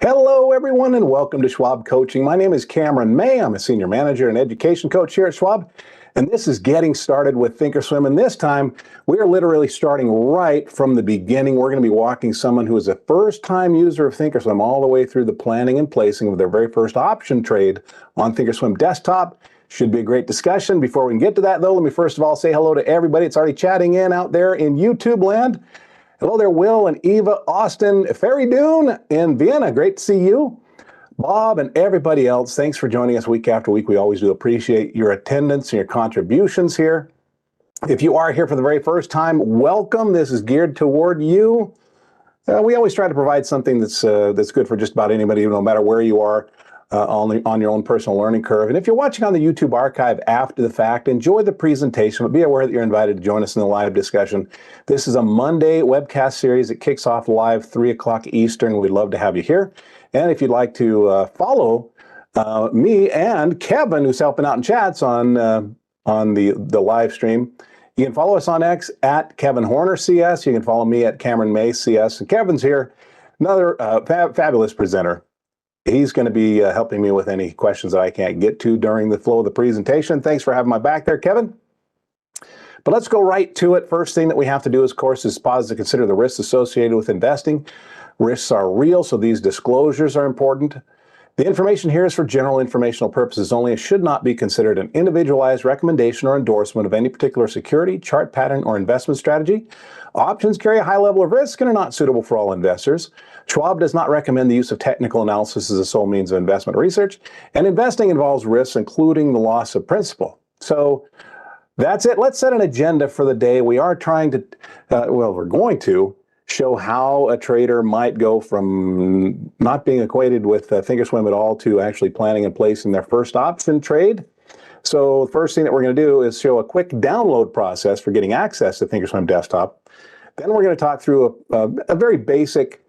Hello, everyone, and welcome to Schwab Coaching. My name is Cameron May. I'm a senior manager and education coach here at Schwab, and this is Getting Started with Thinkorswim. And this time, we are literally starting right from the beginning. We're going to be walking someone who is a first-time user of Thinkorswim all the way through the planning and placing of their very first option trade on Thinkorswim desktop. Should be a great discussion. Before we can get to that, though, let me first of all say hello to everybody. It's already chatting in out there in YouTube land. Hello there, Will and Eva, Austin, Ferry Dune in Vienna. Great to see you. Bob and everybody else, thanks for joining us week after week. We always do appreciate your attendance and your contributions here. If you are here for the very first time, welcome. This is geared toward you. We always try to provide something that's good for just about anybody, no matter where you are on your own personal learning curve. And if you're watching on the YouTube archive after the fact, enjoy the presentation, but be aware that you're invited to join us in the live discussion. This is a Monday webcast series. It kicks off live 3 o'clock Eastern. We'd love to have you here. And if you'd like to follow me and Kevin, who's helping out in chats on the live stream, you can follow us on X at Kevin Horner CS. You can follow me at Cameron May CS. And Kevin's here, another fabulous presenter. He's going to be helping me with any questions that I can't get to during the flow of the presentation. Thanks for having my back there, Kevin. But let's go right to it. First thing that we have to do, of course, is pause to consider the risks associated with investing. Risks are real, so these disclosures are important. The information here is for general informational purposes only. It should not be considered an individualized recommendation or endorsement of any particular security, chart pattern, or investment strategy. Options carry a high level of risk and are not suitable for all investors. Schwab does not recommend the use of technical analysis as a sole means of investment research, and investing involves risks, including the loss of principal. So that's it. Let's set an agenda for the day. We are trying to, we're going to show how a trader might go from not being acquainted with Thinkorswim at all to actually planning and placing their first option trade. So the first thing that we're going to do is show a quick download process for getting access to Thinkorswim desktop. Then we're going to talk through a very basic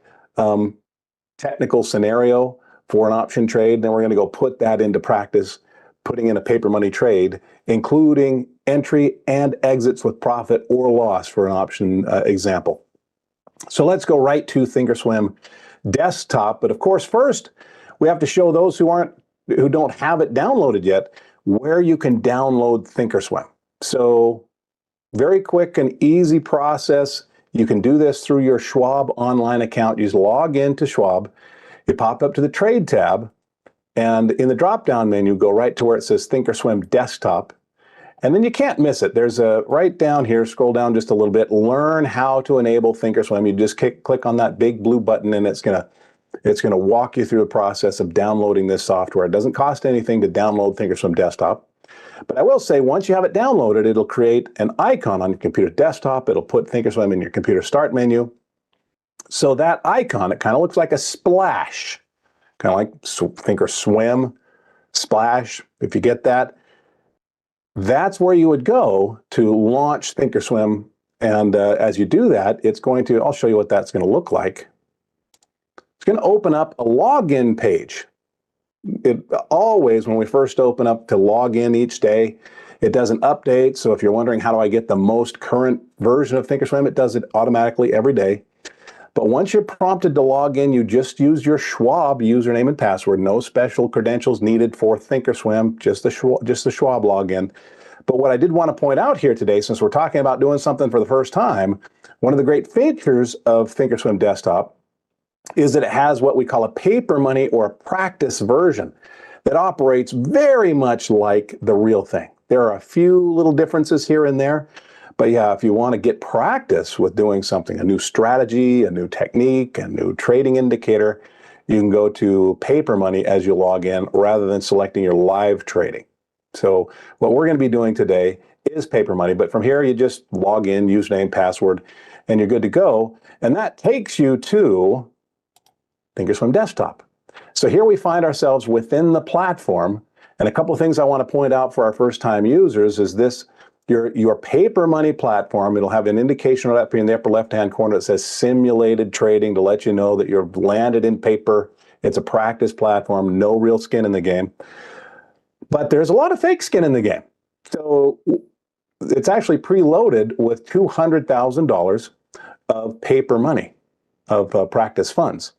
technical scenario for an option trade. Then we're going to go put that into practice, putting in a paper money trade, including entry and exits with profit or loss for an option example. So let's go right to Thinkorswim desktop. But of course, first, we have to show those who don't have it downloaded yet where you can download Thinkorswim. So very quick and easy process. You can do this through your Schwab online account. You just log into Schwab. You pop up to the Trade tab, and in the drop-down menu, go right to where it says Thinkorswim Desktop. And then you can't miss it. There's a right down here, scroll down just a little bit, learn how to enable Thinkorswim. You just click on that big blue button, and it's gonna walk you through the process of downloading this software. It doesn't cost anything to download Thinkorswim Desktop. But I will say, once you have it downloaded, it'll create an icon on your computer desktop. It'll put Thinkorswim in your computer start menu. So that icon, it kind of looks like a splash, kind of like Thinkorswim splash, if you get that. That's where you would go to launch Thinkorswim. And as you do that, it's going to, I'll show you what that's going to look like. It's going to open up a login page. It always, when we first open up to log in each day, it does an update. So if you're wondering how do I get the most current version of Thinkorswim, it does it automatically every day. But once you're prompted to log in, you just use your Schwab username and password. No special credentials needed for Thinkorswim, just the Schwab login. But what I did want to point out here today, since we're talking about doing something for the first time, one of the great features of Thinkorswim Desktop is that it has what we call a paper money or a practice version that operates very much like the real thing. There are a few little differences here and there. But yeah, if you want to get practice with doing something, a new strategy, a new technique, a new trading indicator, you can go to paper money as you log in rather than selecting your live trading. So what we're going to be doing today is paper money, but from here you just log in, username, password, and you're good to go. And that takes you to Thinkorswim Desktop. So here we find ourselves within the platform. And a couple of things I want to point out for our first-time users is this. Your paper money platform, it'll have an indication right up here in the upper left-hand corner that says simulated trading to let you know that you're landed in paper. It's a practice platform, no real skin in the game. But there's a lot of fake skin in the game. So it's actually preloaded with $200,000 of paper money, of practice funds.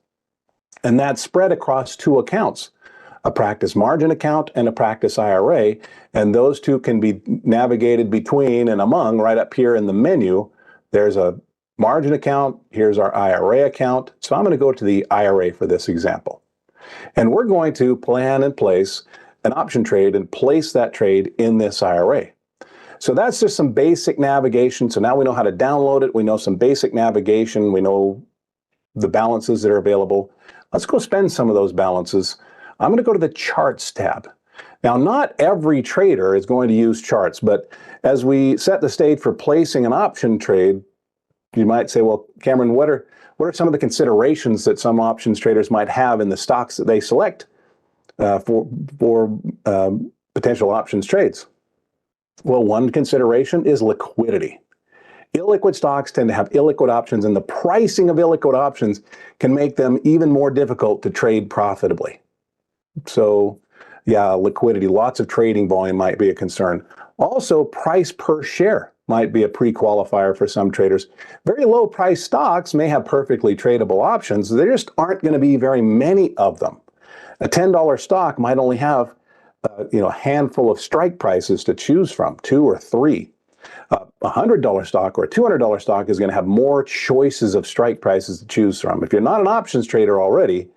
And that's spread across two accounts, a practice margin account and a practice IRA. And those two can be navigated between and among right up here in the menu. There's a margin account. Here's our IRA account. So I'm going to go to the IRA for this example. And we're going to plan and place an option trade and place that trade in this IRA. So that's just some basic navigation. So now we know how to download it. We know some basic navigation. We know the balances that are available. Let's go spend some of those balances. I'm going to go to the Charts tab. Now, not every trader is going to use charts, but as we set the stage for placing an option trade, you might say, well, Cameron, what are some of the considerations that some options traders might have in the stocks that they select for potential options trades? Well, one consideration is liquidity. Illiquid stocks tend to have illiquid options, and the pricing of illiquid options can make them even more difficult to trade profitably. So, yeah, liquidity, lots of trading volume might be a concern. Also, price per share might be a pre-qualifier for some traders. Very low price stocks may have perfectly tradable options. There just aren't going to be very many of them. A $10 stock might only have a handful of strike prices to choose from, 2 or 3. A $100 stock or a $200 stock is going to have more choices of strike prices to choose from. If you're not an options trader already,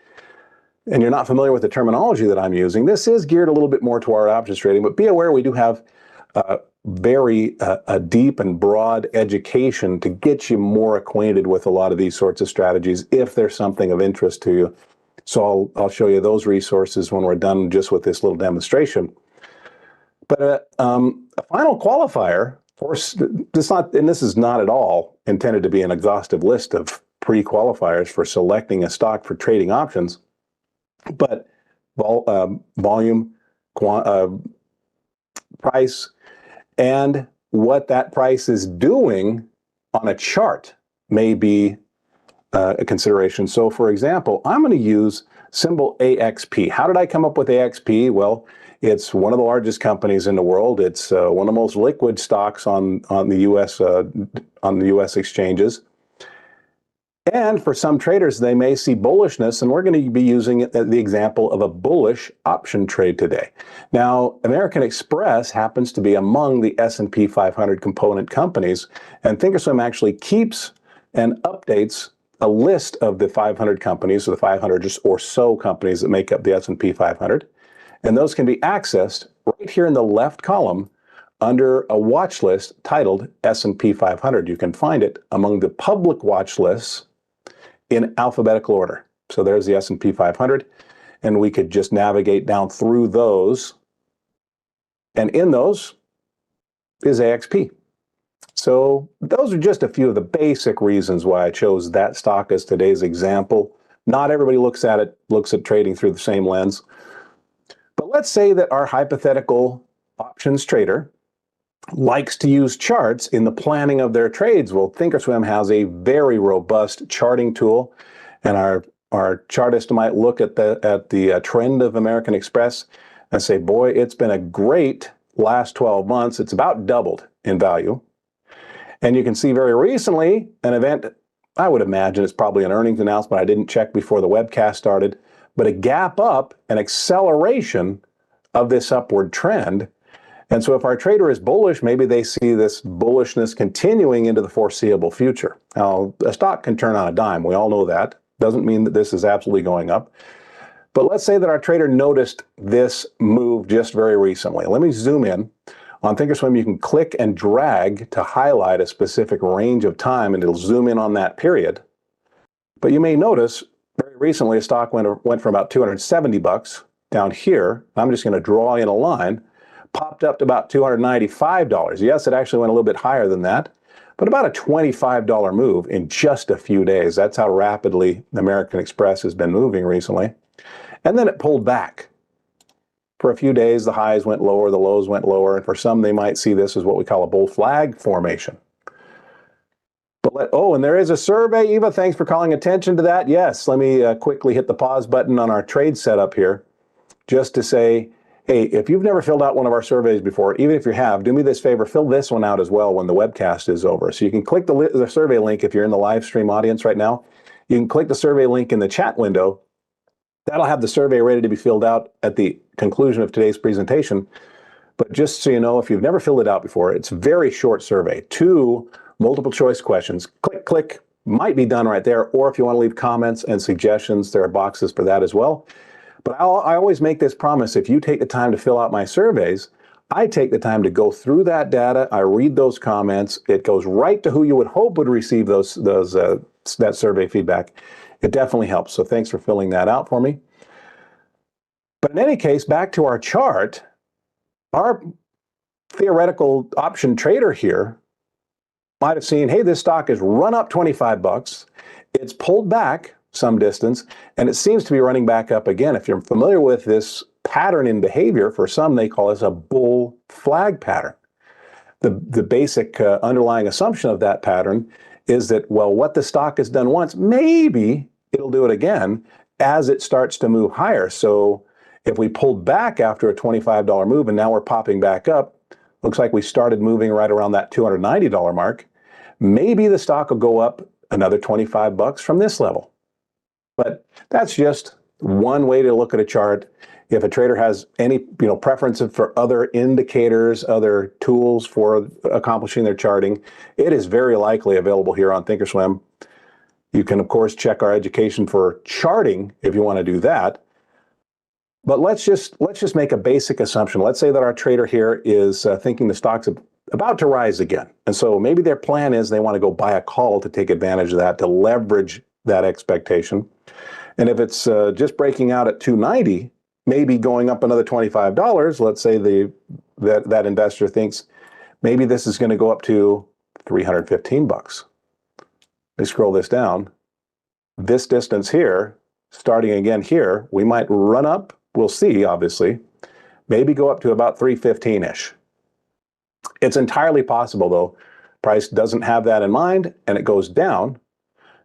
and you're not familiar with the terminology that I'm using, this is geared a little bit more toward options trading, but be aware we do have very deep and broad education to get you more acquainted with a lot of these sorts of strategies if there's something of interest to you. So I'll show you those resources when we're done just with this little demonstration. But a final qualifier, this is not at all intended to be an exhaustive list of pre-qualifiers for selecting a stock for trading options, but volume, price, and what that price is doing on a chart may be a consideration. So for example, I'm going to use symbol AXP. How did I come up with AXP? Well, it's one of the largest companies in the world. It's one of the most liquid stocks on the U.S. exchanges. And for some traders, they may see bullishness, and we're going to be using the example of a bullish option trade today. Now, American Express happens to be among the S&P 500 component companies, and Thinkorswim actually keeps and updates a list of the 500 companies, or the 500 or so companies that make up the S&P 500, and those can be accessed right here in the left column under a watch list titled S&P 500. You can find it among the public watch lists in alphabetical order. So there's the S&P 500, and we could just navigate down through those, and in those is AXP. So those are just a few of the basic reasons why I chose that stock as today's example. Not everybody looks at trading through the same lens. But let's say that our hypothetical options trader likes to use charts in the planning of their trades. Well, Thinkorswim has a very robust charting tool, and our chartist might look at the trend of American Express and say, boy, it's been a great last 12 months. It's about doubled in value. And you can see very recently an event, I would imagine it's probably an earnings announcement. I didn't check before the webcast started, but a gap up, an acceleration of this upward trend. And so if our trader is bullish, maybe they see this bullishness continuing into the foreseeable future. Now, a stock can turn on a dime. We all know that. Doesn't mean that this is absolutely going up. But let's say that our trader noticed this move just very recently. Let me zoom in. On Thinkorswim, you can click and drag to highlight a specific range of time, and it'll zoom in on that period. But you may notice very recently a stock went from about 270 bucks down here. I'm just going to draw in a line. Popped up to about $295. Yes, it actually went a little bit higher than that, but about a $25 move in just a few days. That's how rapidly American Express has been moving recently. And then it pulled back. For a few days, the highs went lower, the lows went lower, and for some, they might see this as what we call a bull flag formation. But and there is a survey. Eva, thanks for calling attention to that. Yes, let me quickly hit the pause button on our trade setup here, just to say, hey, if you've never filled out one of our surveys before, even if you have, do me this favor, fill this one out as well when the webcast is over. So you can click the survey link if you're in the live stream audience right now. You can click the survey link in the chat window, That'll have the survey ready to be filled out at the conclusion of today's presentation. But just so you know, if you've never filled it out before, it's a very short survey. 2 multiple choice questions. Click, click, might be done right there. Or if you want to leave comments and suggestions, there are boxes for that as well. But I always make this promise: if you take the time to fill out my surveys, I take the time to go through that data. I read those comments. It goes right to who you would hope would receive that survey feedback. It definitely helps. So thanks for filling that out for me. But in any case, back to our chart, our theoretical option trader here might have seen, hey, this stock has run up 25 bucks. It's pulled back some distance, and it seems to be running back up again. If you're familiar with this pattern in behavior, for some, they call this a bull flag pattern. The basic underlying assumption of that pattern is that, well, what the stock has done once, maybe it'll do it again as it starts to move higher. So if we pulled back after a $25 move and now we're popping back up, looks like we started moving right around that $290 mark, maybe the stock will go up another 25 bucks from this level. But that's just one way to look at a chart. If a trader has any preference for other indicators, other tools for accomplishing their charting, it is very likely available here on Thinkorswim. You can, of course, check our education for charting if you want to do that. But let's just make a basic assumption. Let's say that our trader here is thinking the stock's about to rise again. And so maybe their plan is they want to go buy a call to take advantage of that, to leverage that expectation. And if it's just breaking out at 290, maybe going up another $25, let's say that investor thinks maybe this is going to go up to 315 bucks. Let me scroll this down. This distance here, starting again here, we might run up, we'll see, obviously, maybe go up to about 315-ish. It's entirely possible, though, price doesn't have that in mind and it goes down.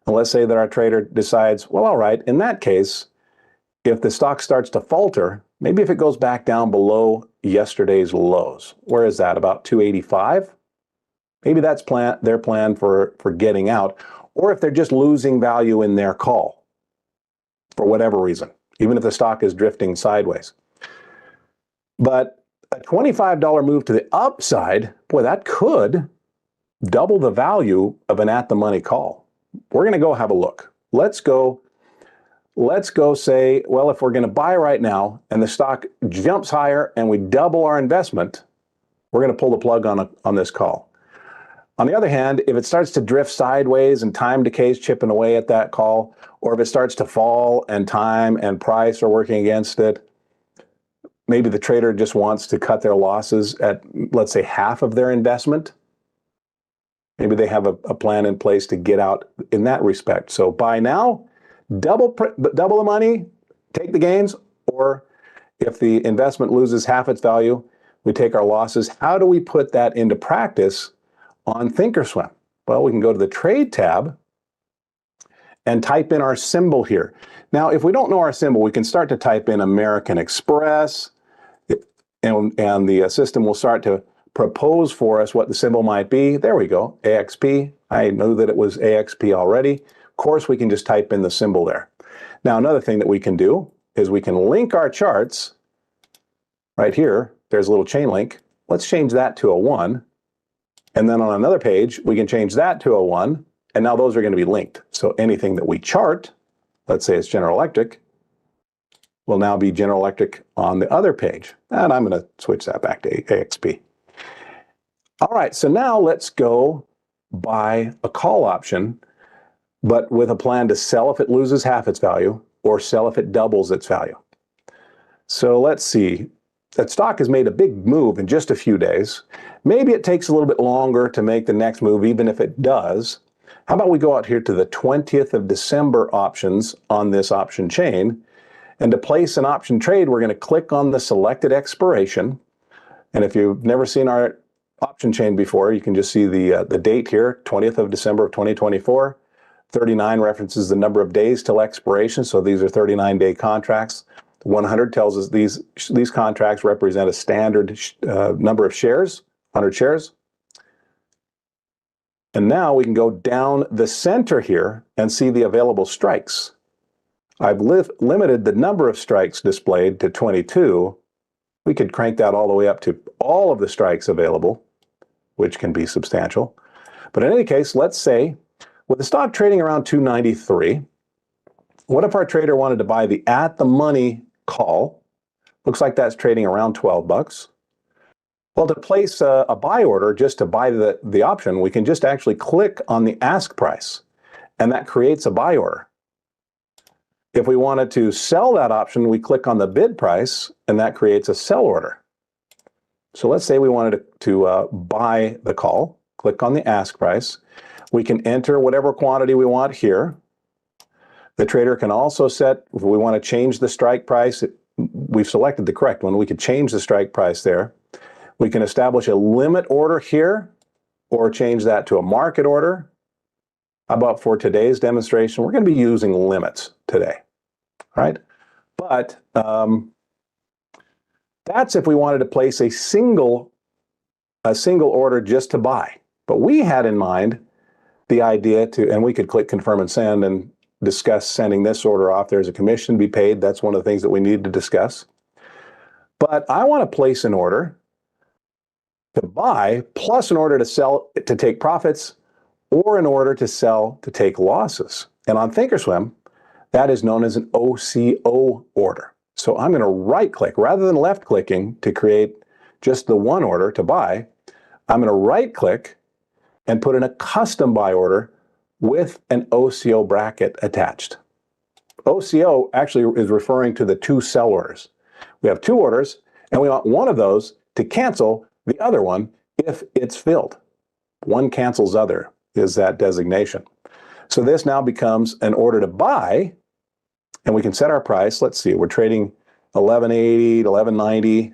And let's say that our trader decides, well, all right, in that case, if the stock starts to falter, maybe if it goes back down below yesterday's lows, where is that, about 285? Maybe that's their plan for getting out, or if they're just losing value in their call for whatever reason, even if the stock is drifting sideways. But a $25 move to the upside, boy, that could double the value of an at-the-money call. We're going to go have a look. Let's go say, well, if we're going to buy right now and the stock jumps higher and we double our investment, we're going to pull the plug on this call. On the other hand, if it starts to drift sideways and time decay's chipping away at that call, or if it starts to fall and time and price are working against it, maybe the trader just wants to cut their losses at, let's say, half of their investment. Maybe they have a plan in place to get out in that respect. So buy now, double the money, take the gains, or if the investment loses half its value, we take our losses. How do we put that into practice on Thinkorswim? Well, we can go to the Trade tab and type in our symbol here. Now, if we don't know our symbol, we can start to type in American Express, and the system will start to propose for us what the symbol might be. There we go, AXP. I knew that it was AXP already. Of course, we can just type in the symbol there. Now, another thing that we can do is we can link our charts right here. There's a little chain link. Let's change that to a 1. And then on another page, we can change that to a 1. And now those are going to be linked. So anything that we chart, let's say it's General Electric, will now be General Electric on the other page. And I'm going to switch that back to AXP. All right, so now let's go buy a call option, but with a plan to sell if it loses half its value or sell if it doubles its value. So let's see. That stock has made a big move in just a few days. Maybe it takes a little bit longer to make the next move, even if it does. How about we go out here to the 20th of December options on this option chain. And to place an option trade, we're going to click on the selected expiration. And if you've never seen our option chain before, you can just see the date here, 20th of December of 2024. 39 references the number of days till expiration, so these are 39-day contracts. 100 tells us these contracts represent a standard number of shares, 100 shares. And now we can go down the center here and see the available strikes I've limited the number of strikes displayed to 22. We could crank that all the way up to all of the strikes available, which can be substantial. But in any case, let's say with the stock trading around 293, what if our trader wanted to buy the at the money call? Looks like that's trading around 12 bucks. Well, to place a buy order, just to buy the option, we can just actually click on the ask price, and that creates a buy order. If we wanted to sell that option, we click on the bid price, and that creates a sell order. So let's say we wanted to buy the call, click on the ask price. We can enter whatever quantity we want here. The trader can also set, if we want to change the strike price, we've selected the correct one, we could change the strike price there. We can establish a limit order here, or change that to a market order. How about for today's demonstration, we're going to be using limits today, right? But that's if we wanted to place a single order just to buy. But we had in mind the idea to, and we could click confirm and send and discuss sending this order off. There's a commission to be paid. That's one of the things that we need to discuss. But I want to place an order to buy plus an order to sell to take profits, or an order to sell to take losses. And on Thinkorswim, that is known as an OCO order. So I'm going to right click rather than left clicking to create just the one order to buy. I'm going to right click and put in a custom buy order with an OCO bracket attached. OCO actually is referring to the two sell orders. We have two orders, and we want one of those to cancel the other one if it's filled. One cancels other is that designation. So this now becomes an order to buy, and we can set our price. Let's see, we're trading 1180 to 1190.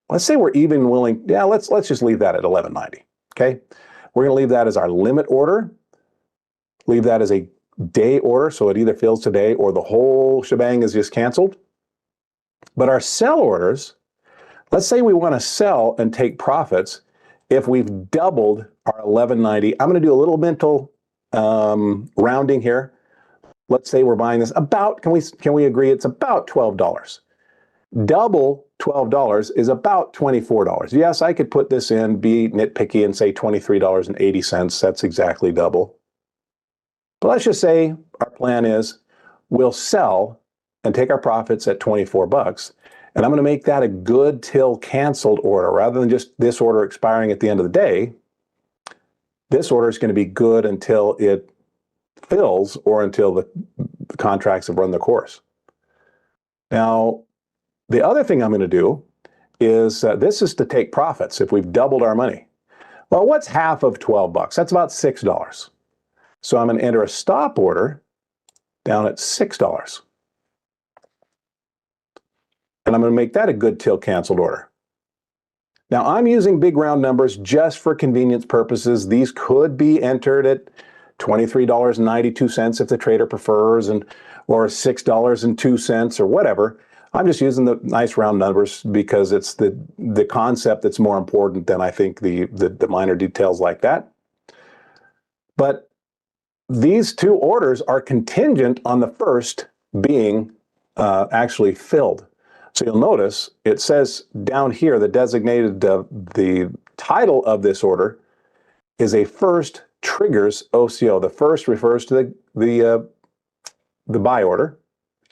Let's say we're even willing, yeah, let's just leave that at 1190, okay? We're gonna leave that as our limit order, leave that as a day order, so it either fills today or the whole shebang is just canceled. But our sell orders, let's say we wanna sell and take profits if we've doubled our 1190. I'm gonna do a little mental rounding here. Let's say we're buying this about, can we agree it's about $12. Double $12 is about $24. Yes, I could put this in, be nitpicky and say $23.80. That's exactly double. But let's just say our plan is we'll sell and take our profits at 24 bucks. And I'm going to make that a good till canceled order rather than just this order expiring at the end of the day. This order is going to be good until it fills or until the contracts have run their course. Now, the other thing I'm going to do is this is to take profits if we've doubled our money. Well, what's half of 12 bucks? That's about $6. So I'm going to enter a stop order down at $6. And I'm going to make that a good till canceled order. Now, I'm using big round numbers just for convenience purposes. These could be entered at $23.92 if the trader prefers, or $6.02 or whatever. I'm just using the nice round numbers because it's the concept that's more important than I think the minor details like that. But these two orders are contingent on the first being actually filled. So you'll notice it says down here, the designated, the title of this order is a first triggers OCO. The first refers to the buy order.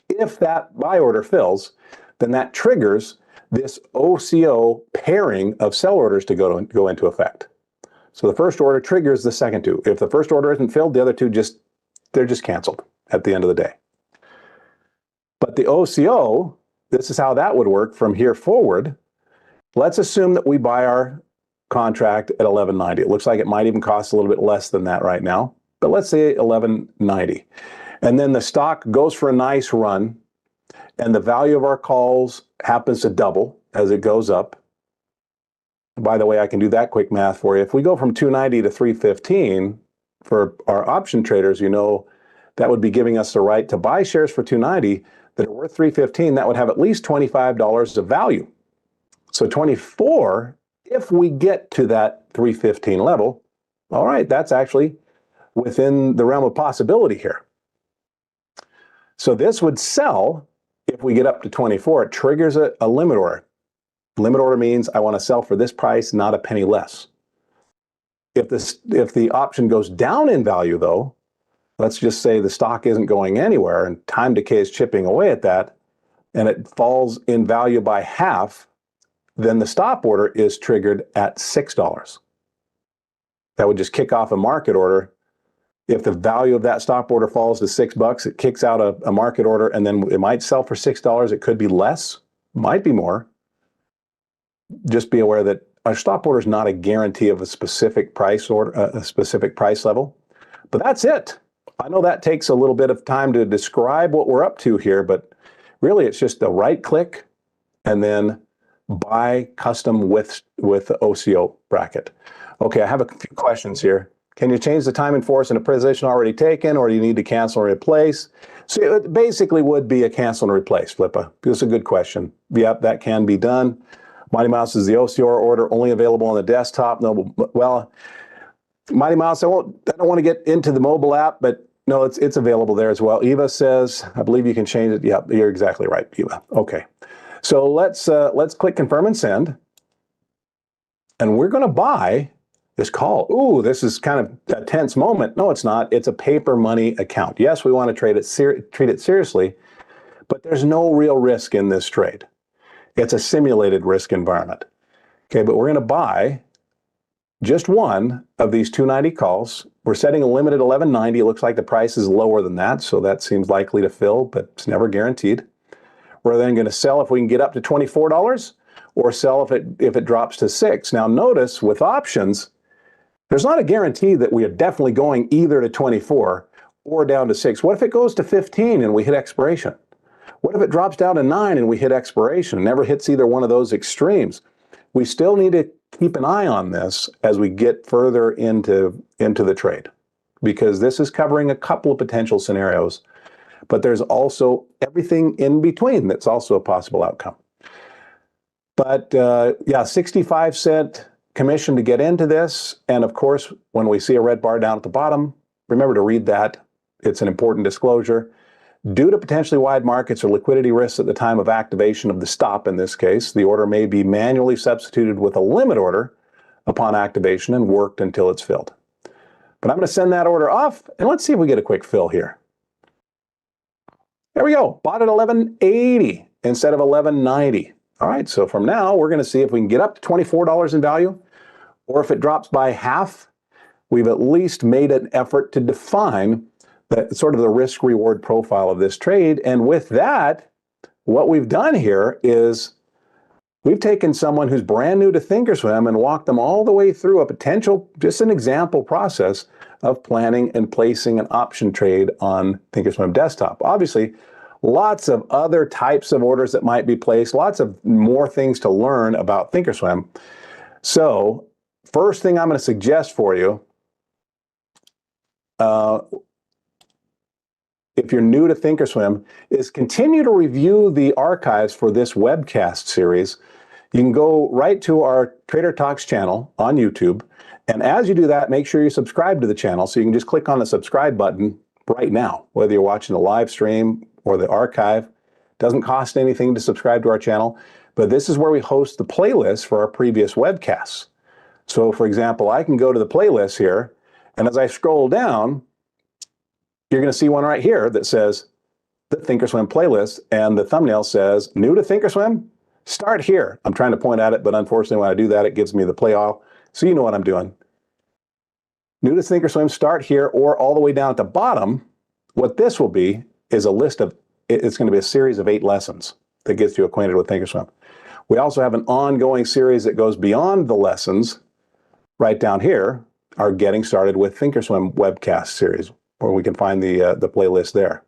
If that buy order fills, then that triggers this OCO pairing of sell orders to go into effect. So the first order triggers the second two. If the first order isn't filled, the other two they're just canceled at the end of the day. But the OCO, this is how that would work from here forward. Let's assume that we buy our contract at 1190. It looks like it might even cost a little bit less than that right now, but let's say 1190. And then the stock goes for a nice run, and the value of our calls happens to double as it goes up. By the way, I can do that quick math for you. If we go from 290 to 315, for our option traders, you know, that would be giving us the right to buy shares for 290 that are worth 315. That would have at least $25 of value. So 24, if we get to that 315 level, all right, that's actually within the realm of possibility here. So this would sell if we get up to 24. It triggers a limit order. Limit order means I want to sell for this price, not a penny less. If the option goes down in value, though, let's just say the stock isn't going anywhere and time decay is chipping away at that, and it falls in value by half, then the stop order is triggered at $6. That would just kick off a market order. If the value of that stop order falls to $6, it kicks out a market order, and then it might sell for $6. It could be less, might be more. Just be aware that a stop order is not a guarantee of a specific price order, a specific price level. But that's it. I know that takes a little bit of time to describe what we're up to here, but really it's just a right click and then buy custom with the OCO bracket. Okay, I have a few questions here. Can you change the time in force in a position already taken, or do you need to cancel and replace? So it basically would be a cancel and replace, Flippa. It's a good question. Yep, that can be done. Mighty Mouse is the OCO order only available on the desktop. No, well, Mighty Mouse, I don't want to get into the mobile app, but no, it's available there as well. Eva says, I believe you can change it. Yep, you're exactly right, Eva. Okay, so let's click confirm and send, and we're going to buy this call. Ooh, this is kind of a tense moment. No, it's not. It's a paper money account. Yes, we want to treat it seriously, but there's no real risk in this trade. It's a simulated risk environment. Okay, but we're going to buy just one of these 290 calls. We're setting a limit at 1190. It looks like the price is lower than that, so that seems likely to fill, but it's never guaranteed. We're then going to sell if we can get up to $24, or sell if it drops to $6. Now notice with options, there's not a guarantee that we are definitely going either to 24 or down to 6. What if it goes to 15 and we hit expiration? What if it drops down to 9 and we hit expiration? It never hits either one of those extremes. We still need to keep an eye on this as we get further into the trade, because this is covering a couple of potential scenarios, but there's also everything in between that's also a possible outcome. But yeah, 65-cent commission to get into this. And of course, when we see a red bar down at the bottom, remember to read that. It's an important disclosure. Due to potentially wide markets or liquidity risks at the time of activation of the stop, in this case, the order may be manually substituted with a limit order upon activation and worked until it's filled. But I'm going to send that order off, and let's see if we get a quick fill here. There we go. Bought at 1180 instead of 1190. All right, so from now, we're going to see if we can get up to $24 in value, or if it drops by half, we've at least made an effort to define sort of the risk-reward profile of this trade. And with that, what we've done here is we've taken someone who's brand new to Thinkorswim and walked them all the way through a potential, just an example process of planning and placing an option trade on Thinkorswim desktop. Obviously, lots of other types of orders that might be placed, lots of more things to learn about Thinkorswim. So first thing I'm going to suggest for you, if you're new to Thinkorswim, is continue to review the archives for this webcast series. You can go right to our Trader Talks channel on YouTube. And as you do that, make sure you subscribe to the channel. So you can just click on the subscribe button right now, whether you're watching the live stream or the archive. Doesn't cost anything to subscribe to our channel, but this is where we host the playlist for our previous webcasts. So for example, I can go to the playlist here, and as I scroll down, you're going to see one right here that says the Thinkorswim playlist, and the thumbnail says, new to Thinkorswim? Start here. I'm trying to point at it, but unfortunately when I do that, it gives me the play all. So you know what I'm doing. New to Thinkorswim, start here, or all the way down at the bottom. What this will be is a list of, it's going to be a series of 8 lessons that gets you acquainted with Thinkorswim. We also have an ongoing series that goes beyond the lessons. Right down here, our Getting Started with Thinkorswim webcast series, where we can find the playlist there.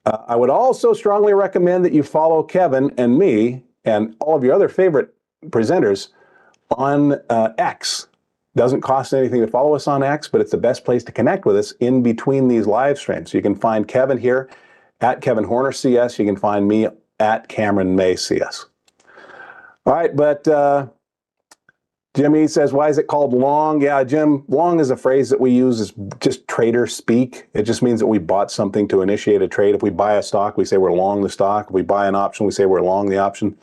I would also strongly recommend that you follow Kevin and me and all of your other favorite presenters on X. Doesn't cost anything to follow us on X, but it's the best place to connect with us in between these live streams. So you can find Kevin here at Kevin Horner CS. You can find me at Cameron May CS. All right, but Jimmy says, why is it called long? Yeah, Jim, long is a phrase that we use is just trader speak. It just means that we bought something to initiate a trade. If we buy a stock, we say we're long the stock. If we buy an option, we say we're long the option.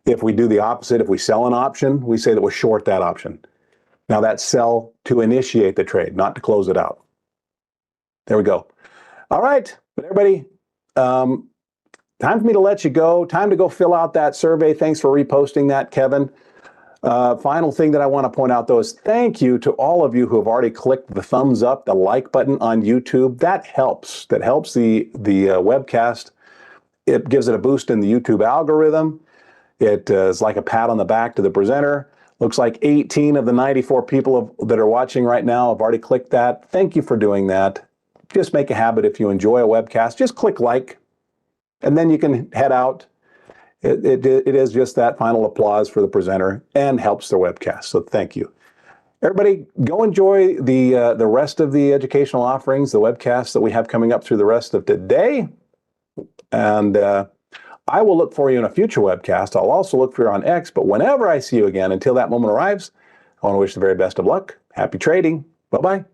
If we do the opposite, if we sell an option, we say that we're short that option. Now that's sell to initiate the trade, not to close it out. There we go. All right, but everybody, time for me to let you go. Time to go fill out that survey. Thanks for reposting that, Kevin. Final thing that I want to point out, though, is thank you to all of you who have already clicked the thumbs up, the like button on YouTube. That helps. That helps the webcast. It gives it a boost in the YouTube algorithm. It is like a pat on the back to the presenter. Looks like 18 of the 94 people that are watching right now have already clicked that. Thank you for doing that. Just make a habit, if you enjoy a webcast, just click like, and then you can head out. It is just that final applause for the presenter and helps the webcast. So thank you. Everybody, go enjoy the rest of the educational offerings, the webcasts that we have coming up through the rest of today. And I will look for you in a future webcast. I'll also look for you on X, but whenever I see you again, until that moment arrives, I want to wish the very best of luck. Happy trading. Bye-bye.